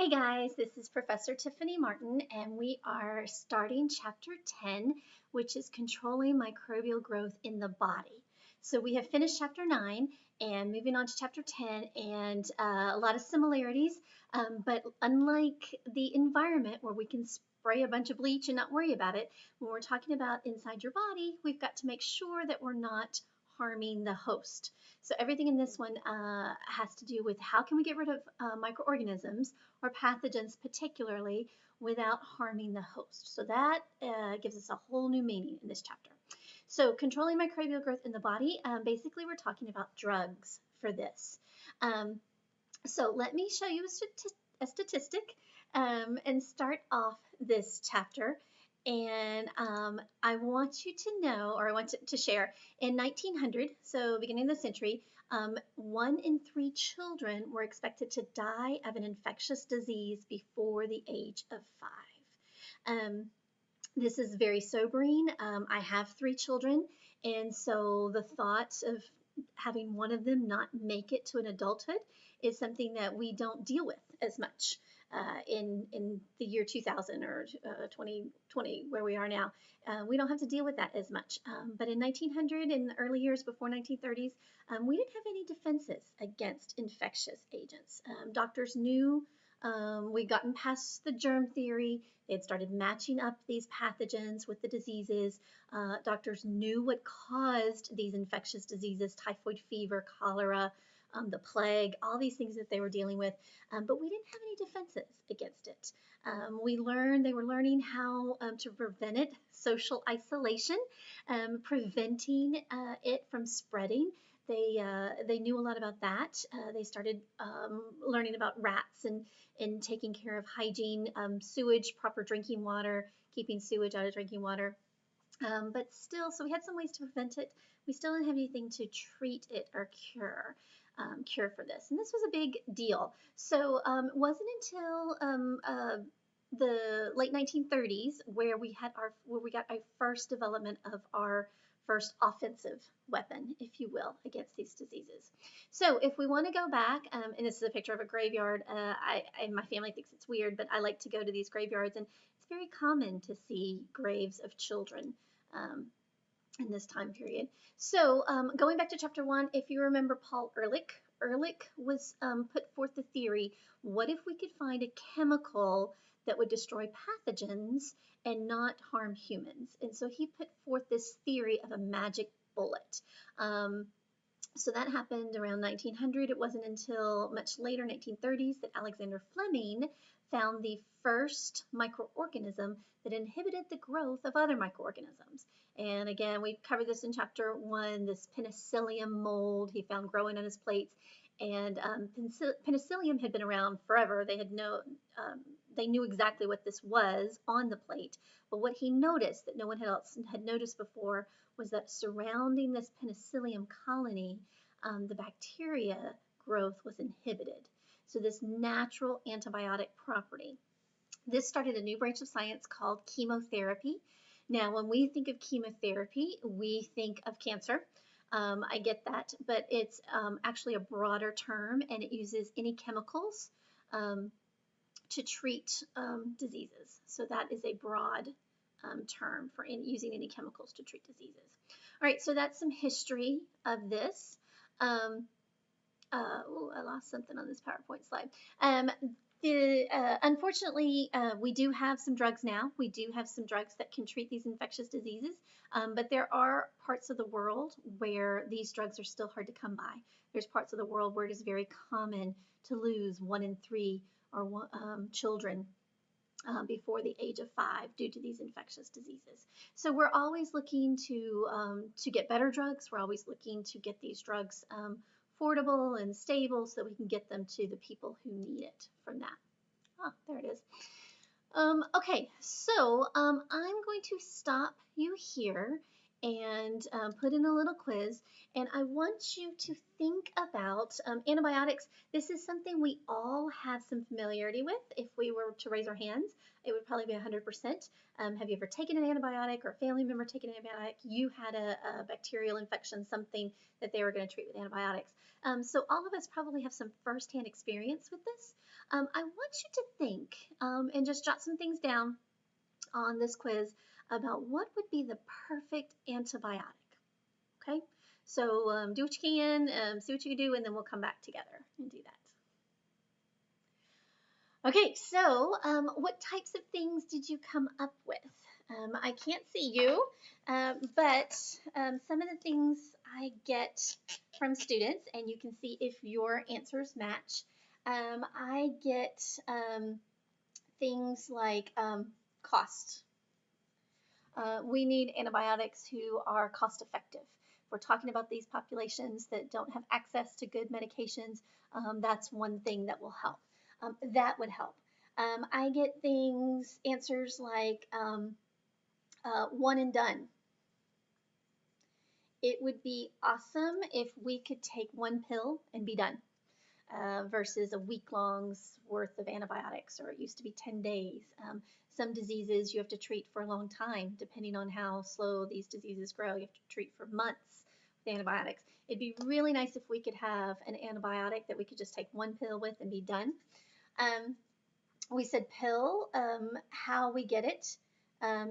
Hey guys, this is Professor Tiffany Martin, and we are starting Chapter 10, which is controlling microbial growth in the body. So we have finished Chapter 9 and moving on to Chapter 10, and a lot of similarities, but unlike the environment where we can spray a bunch of bleach and not worry about it, when we're talking about inside your body, we've got to make sure that we're not harming the host. So everything in this one has to do with how can we get rid of microorganisms or pathogens particularly without harming the host. So that gives us a whole new meaning in this chapter. So controlling microbial growth in the body, basically we're talking about drugs for this. So let me show you a statistic and start off this chapter. And I want you to know, or I want to share, in 1900, so beginning of the century, 1 in 3 children were expected to die of an infectious disease before the age of 5. This is very sobering. I have 3 children, and so the thought of having one of them not make it to an adulthood is something that we don't deal with as much in the year 2000 or 2020, where we are now. We don't have to deal with that as much. But in 1900, in the early years before 1930s, we didn't have any defenses against infectious agents. Doctors knew we'd gotten past the germ theory. They had started matching up these pathogens with the diseases. Doctors knew what caused these infectious diseases: typhoid fever, cholera, the plague, all these things that they were dealing with, but we didn't have any defenses against it. They were learning how to prevent it, social isolation, preventing it from spreading. They knew a lot about that. They started learning about rats and taking care of hygiene, sewage, proper drinking water, keeping sewage out of drinking water. But still, so we had some ways to prevent it. We still didn't have anything to treat it or cure for this. And this was a big deal. So it wasn't until the late 1930s where we got our first development of our first offensive weapon, if you will, against these diseases. So if we want to go back, and this is a picture of a graveyard. My family thinks it's weird, but I like to go to these graveyards, and it's very common to see graves of children in this time period. So going back to chapter 1, if you remember Paul Ehrlich was put forth the theory: what if we could find a chemical that would destroy pathogens and not harm humans? And so he put forth this theory of a magic bullet. So that happened around 1900. It wasn't until much later, 1930s, that Alexander Fleming found the first microorganism that inhibited the growth of other microorganisms. And again, we covered this in chapter 1, this penicillium mold he found growing on his plates. And penicillium had been around forever. They knew exactly what this was on the plate. But what he noticed that no one else had noticed before was that surrounding this penicillium colony, the bacteria growth was inhibited. So this natural antibiotic property. This started a new branch of science called chemotherapy. Now, when we think of chemotherapy, we think of cancer. I get that, but it's actually a broader term, and it uses any chemicals to treat diseases. So that is a broad term for using any chemicals to treat diseases. All right, so that's some history of this. I lost something on this PowerPoint slide. Unfortunately, we do have some drugs now. We do have some drugs that can treat these infectious diseases, but there are parts of the world where these drugs are still hard to come by. There's parts of the world where it is very common to lose 1 in 3 children before the age of 5 due to these infectious diseases. So we're always looking to get better drugs. We're always looking to get these drugs affordable and stable so that we can get them to the people who need it from that. Oh, there it is. Okay, so I'm going to stop you here and put in a little quiz, and I want you to think about antibiotics. This is something we all have some familiarity with. If we were to raise our hands, it would probably be 100%. Have you ever taken an antibiotic, or a family member taken an antibiotic? You had a bacterial infection, something that they were going to treat with antibiotics. So all of us probably have some firsthand experience with this. I want you to think and just jot some things down on this quiz about what would be the perfect antibiotic. Okay, so do what you can, see what you can do, and then we'll come back together and do that. Okay, so what types of things did you come up with? I can't see you, but some of the things I get from students, and you can see if your answers match. I get things like cost. We need antibiotics who are cost effective. We're talking about these populations that don't have access to good medications. That's one thing that will help. That would help. I get answers like one and done. It would be awesome if we could take one pill and be done versus a week long's worth of antibiotics, or it used to be 10 days. Some diseases you have to treat for a long time, depending on how slow these diseases grow. You have to treat for months with antibiotics. It'd be really nice if we could have an antibiotic that we could just take one pill with and be done. We said pill, how we get it,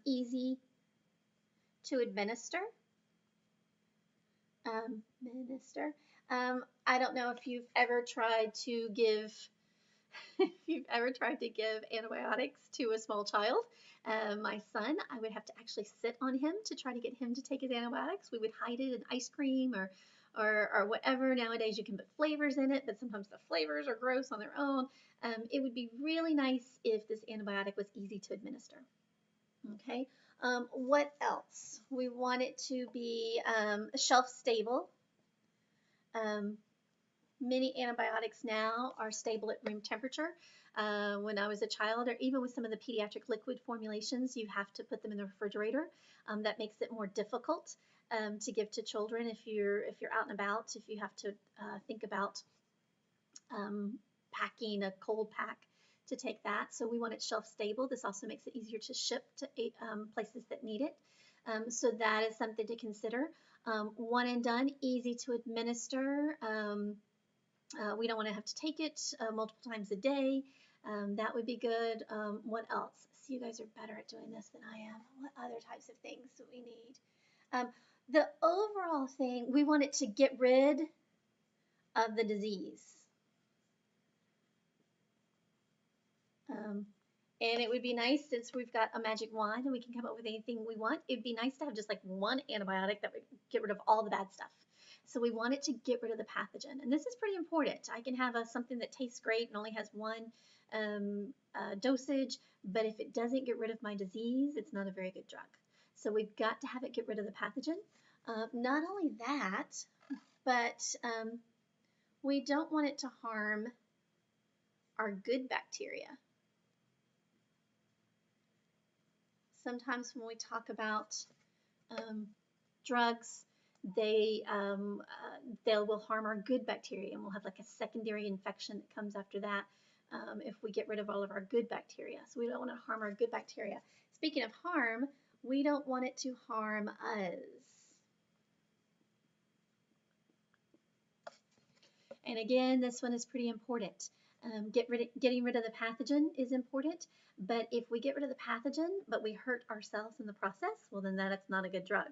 easy to administer. I don't know if you've ever tried to give antibiotics to a small child. My son, I would have to actually sit on him to try to get him to take his antibiotics. We would hide it in ice cream or whatever. Nowadays you can put flavors in it, but sometimes the flavors are gross on their own. It would be really nice if this antibiotic was easy to administer. Okay. What else? We want it to be shelf stable. Many antibiotics now are stable at room temperature. When I was a child, or even with some of the pediatric liquid formulations, you have to put them in the refrigerator. That makes it more difficult to give to children if you're out and about, if you have to think about packing a cold pack to take that. So we want it shelf stable. This also makes it easier to ship to places that need it. So that is something to consider. One and done, easy to administer. We don't want to have to take it multiple times a day. That would be good. What else? So you guys are better at doing this than I am. What other types of things do we need? The overall thing, we want it to get rid of the disease. And it would be nice, since we've got a magic wand and we can come up with anything we want, it'd be nice to have just like one antibiotic that would get rid of all the bad stuff. So we want it to get rid of the pathogen. And this is pretty important. I can have something that tastes great and only has one dosage, but if it doesn't get rid of my disease, it's not a very good drug. So we've got to have it get rid of the pathogen. Not only that, but we don't want it to harm our good bacteria. Sometimes when we talk about drugs, they will harm our good bacteria, and we'll have like a secondary infection that comes after that if we get rid of all of our good bacteria. So we don't want to harm our good bacteria. Speaking of harm, we don't want it to harm us. And again, this one is pretty important. Getting rid of the pathogen is important, but if we get rid of the pathogen, but we hurt ourselves in the process, well, then that's not a good drug.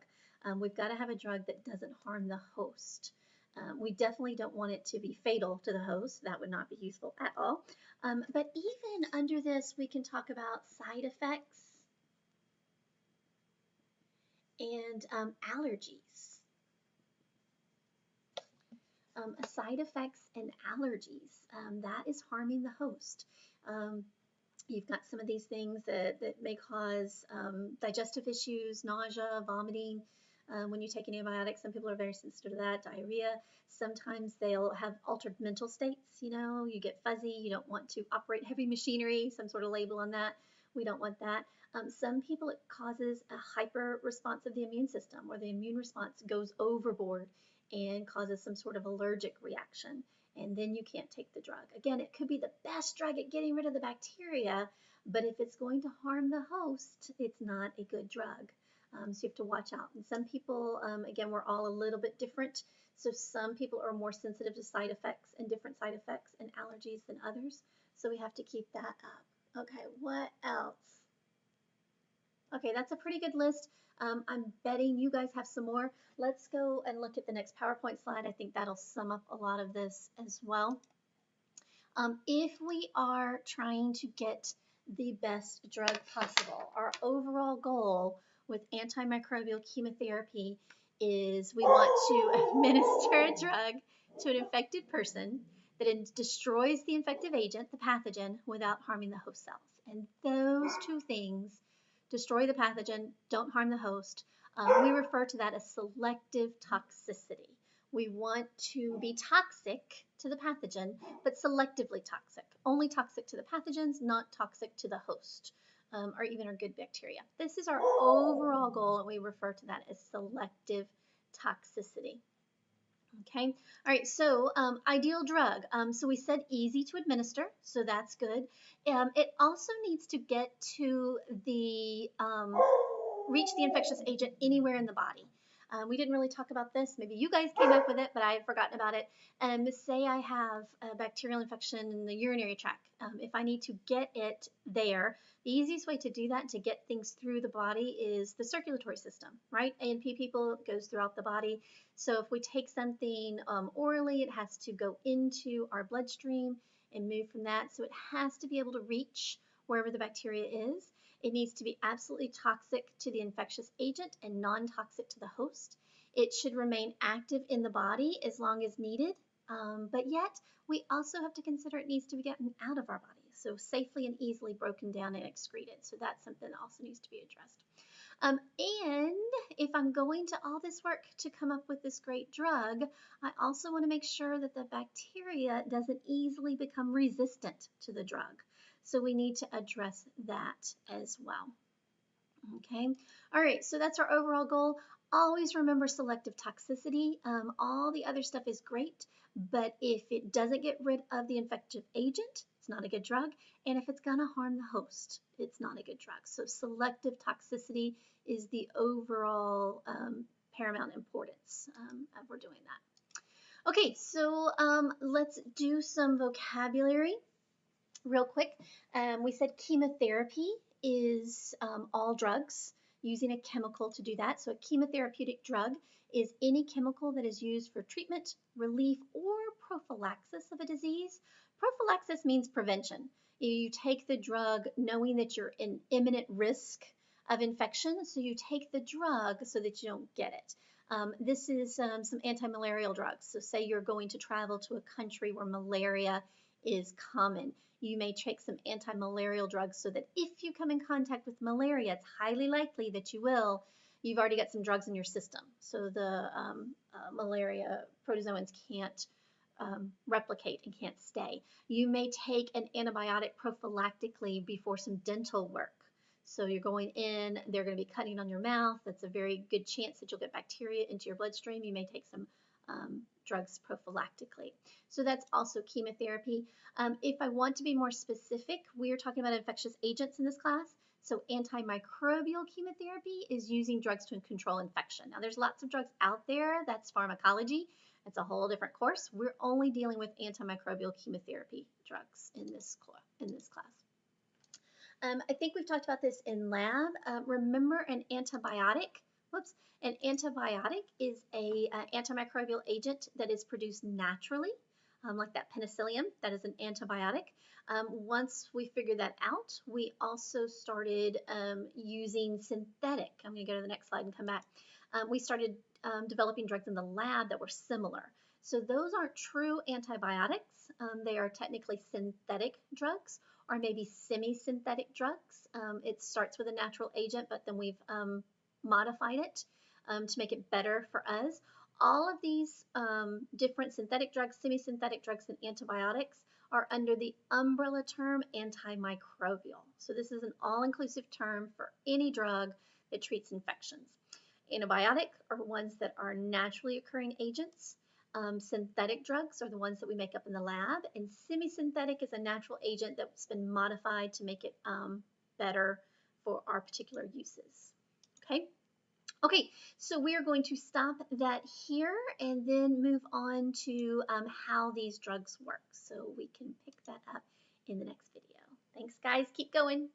We've got to have a drug that doesn't harm the host. We definitely don't want it to be fatal to the host. That would not be useful at all. But even under this, we can talk about side effects and allergies. Side effects and allergies, that is harming the host. You've got some of these things that may cause digestive issues, nausea, vomiting. When you take an antibiotic, some people are very sensitive to that, diarrhea. Sometimes they'll have altered mental states, you get fuzzy, you don't want to operate heavy machinery, some sort of label on that. We don't want that. Some people, it causes a hyper response of the immune system, where the immune response goes overboard and causes some sort of allergic reaction, and then you can't take the drug. Again, it could be the best drug at getting rid of the bacteria, but if it's going to harm the host, it's not a good drug. So you have to watch out. And some people, again, we're all a little bit different, so some people are more sensitive to side effects and different side effects and allergies than others. So we have to keep that up. Okay, what else? Okay, that's a pretty good list. I'm betting you guys have some more. Let's go and look at the next PowerPoint slide. I think that'll sum up a lot of this as well. If we are trying to get the best drug possible, our overall goal with antimicrobial chemotherapy is we want to administer a drug to an infected person that destroys the infective agent, the pathogen, without harming the host cells. And those two things, destroy the pathogen, don't harm the host, we refer to that as selective toxicity. We want to be toxic to the pathogen, but selectively toxic. Only toxic to the pathogens, not toxic to the host, or even our good bacteria. This is our overall goal, and we refer to that as selective toxicity. Okay, all right, so ideal drug. So we said easy to administer, so that's good. It also needs to get to the, reach the infectious agent anywhere in the body. We didn't really talk about this. Maybe you guys came up with it, but I had forgotten about it. Say I have a bacterial infection in the urinary tract. If I need to get it there, the easiest way to do that, to get things through the body, is the circulatory system, right? A&P people, it goes throughout the body. So if we take something orally, it has to go into our bloodstream and move from that. So it has to be able to reach wherever the bacteria is. It needs to be absolutely toxic to the infectious agent and non-toxic to the host. It should remain active in the body as long as needed, but yet we also have to consider it needs to be gotten out of our body, so safely and easily broken down and excreted. So that's something that also needs to be addressed. And if I'm going to all this work to come up with this great drug, I also want to make sure that the bacteria doesn't easily become resistant to the drug. So we need to address that as well. Okay, all right, so that's our overall goal. Always remember selective toxicity. All the other stuff is great, but if it doesn't get rid of the infective agent, it's not a good drug. And if it's going to harm the host, it's not a good drug. So selective toxicity is the overall paramount importance of we're doing that. Okay, so let's do some vocabulary real quick. We said chemotherapy is all drugs using a chemical to do that. So a chemotherapeutic drug is any chemical that is used for treatment, relief, or prophylaxis of a disease. Prophylaxis means prevention. You take the drug knowing that you're in imminent risk of infection, so you take the drug so that you don't get it. This is some anti-malarial drugs. So say you're going to travel to a country where malaria is common. You may take some anti-malarial drugs so that if you come in contact with malaria, it's highly likely that you will, you've already got some drugs in your system. So the malaria protozoans can't replicate and can't stay. You may take an antibiotic prophylactically before some dental work. So you're going in, they're going to be cutting on your mouth. That's a very good chance that you'll get bacteria into your bloodstream. You may take some drugs prophylactically. So that's also chemotherapy. If I want to be more specific, we are talking about infectious agents in this class. So antimicrobial chemotherapy is using drugs to control infection. Now there's lots of drugs out there. That's pharmacology. It's a whole different course. We're only dealing with antimicrobial chemotherapy drugs in this class. I think we've talked about this in lab. Remember an antibiotic. An antibiotic is a antimicrobial agent that is produced naturally, like that penicillium, that is an antibiotic. Once we figured that out, we also started using synthetic. I'm going to go to the next slide and come back. We started developing drugs in the lab that were similar. So those aren't true antibiotics. They are technically synthetic drugs, or maybe semi-synthetic drugs. It starts with a natural agent, but then we've modified it to make it better for us. All of these different synthetic drugs, semi-synthetic drugs, and antibiotics are under the umbrella term antimicrobial. So this is an all-inclusive term for any drug that treats infections. Antibiotic are ones that are naturally occurring agents. Synthetic drugs are the ones that we make up in the lab, and semi-synthetic is a natural agent that's been modified to make it better for our particular uses. Okay, so we are going to stop that here and then move on to how these drugs work. So we can pick that up in the next video. Thanks, guys. Keep going.